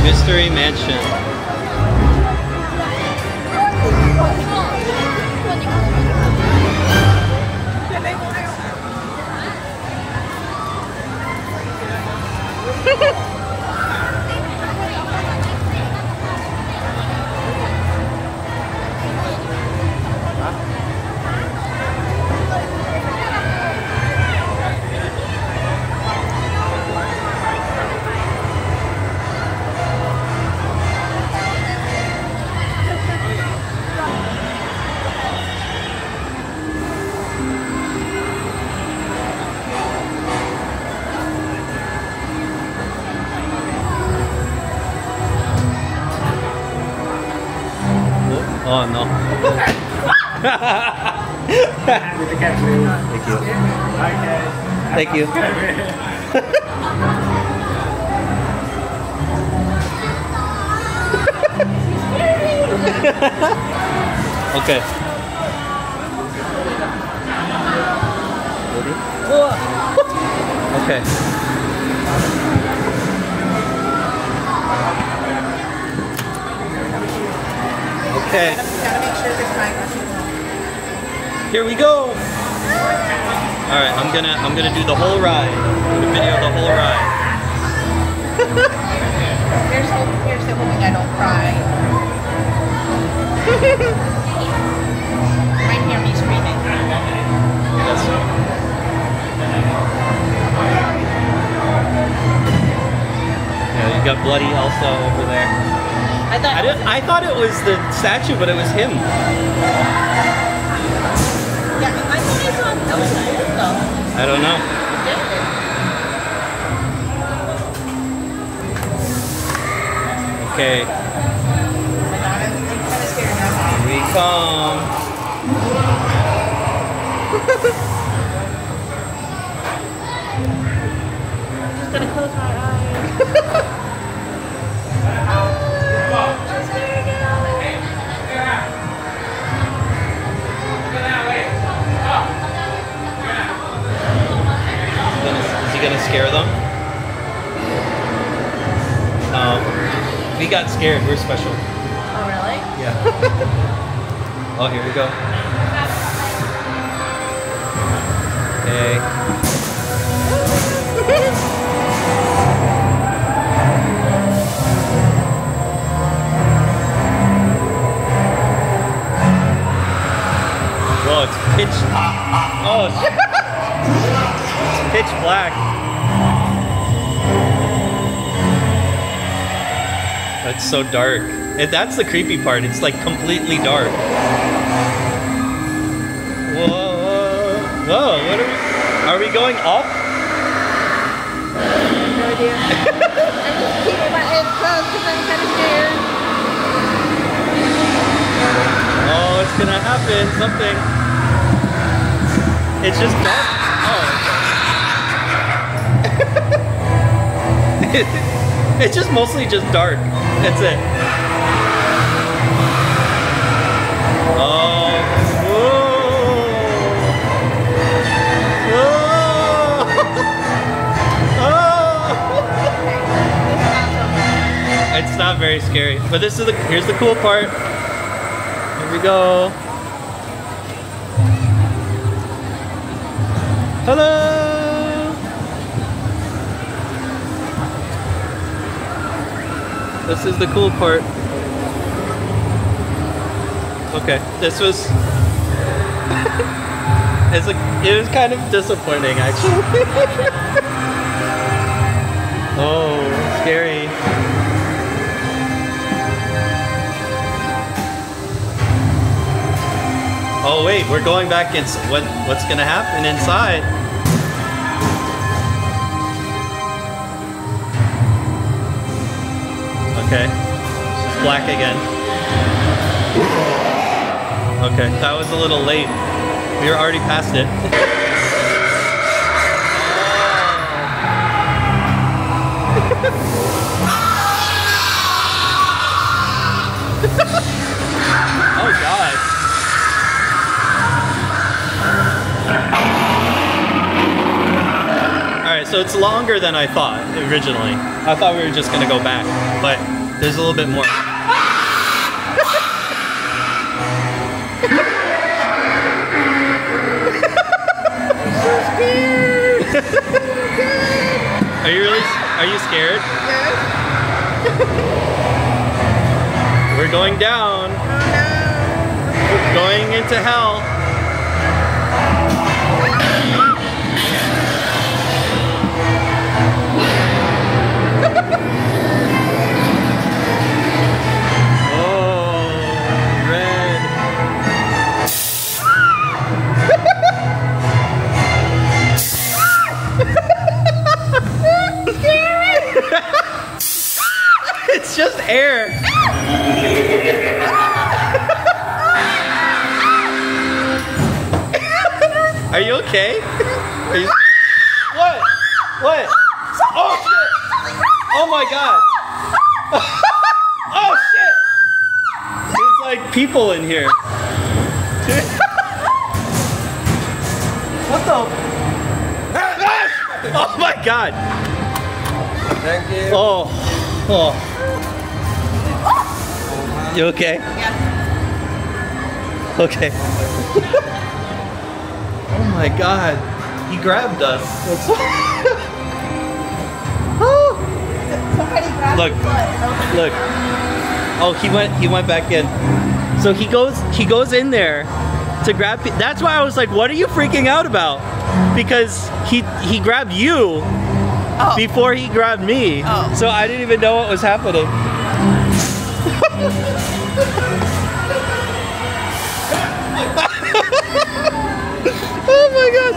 Mystery Mansion. Oh no. Thank you. Thank you. Okay. Okay. Okay. Gotta make sure it's right. Here we go. All right, I'm gonna do the whole ride. I'm gonna video the whole ride. Here's hoping I don't cry. You might hear me screaming. Yeah, you got bloody Elsa over there. I thought it was the statue, but it was him. Yeah, I thought I saw Elsa though. I don't know. Okay. I'm kind of scared now. Here we come. Just gonna close my eyes. Is he gonna scare them? No. We got scared. We're special. Oh really? Yeah. Oh, here we go. Okay. Whoa, it's pitch. Oh, shit. It's pitch black. That's so dark. And that's the creepy part. It's like completely dark. Whoa, whoa, whoa! What are we going up? No idea. I'm just keeping my head closed because I'm kind of scared. Oh, it's gonna happen. Something. It's just dark. Oh. It's just mostly just dark. That's it. Oh. Whoa. Whoa. Oh. It's not very scary, but this is here's the cool part. Here we go. Hello. This is the cool part. Okay, this was it was kind of disappointing actually. Oh, scary. Oh wait, we're going back in. What's gonna happen inside? Okay, it's black again. Okay, that was a little late. We were already past it. Oh God. Alright, so it's longer than I thought originally. I thought we were just gonna go back, but there's a little bit more. Are you scared? Yes. We're going down. Oh no. We're going into hell. Oh, red. It's just air. Are you okay? Are you... What? What? Oh shit! Oh my god! Oh shit! There's like people in here. What the? Oh my god! Thank you. Oh. Oh. You okay? Yeah. Okay. Oh my god. He grabbed us. Somebody grabbed Look. his foot. Look. Oh, he went back in. So he goes in there to grab. That's why I was like, what are you freaking out about? Because he grabbed you before he grabbed me. Oh. So I didn't even know what was happening. Oh my god.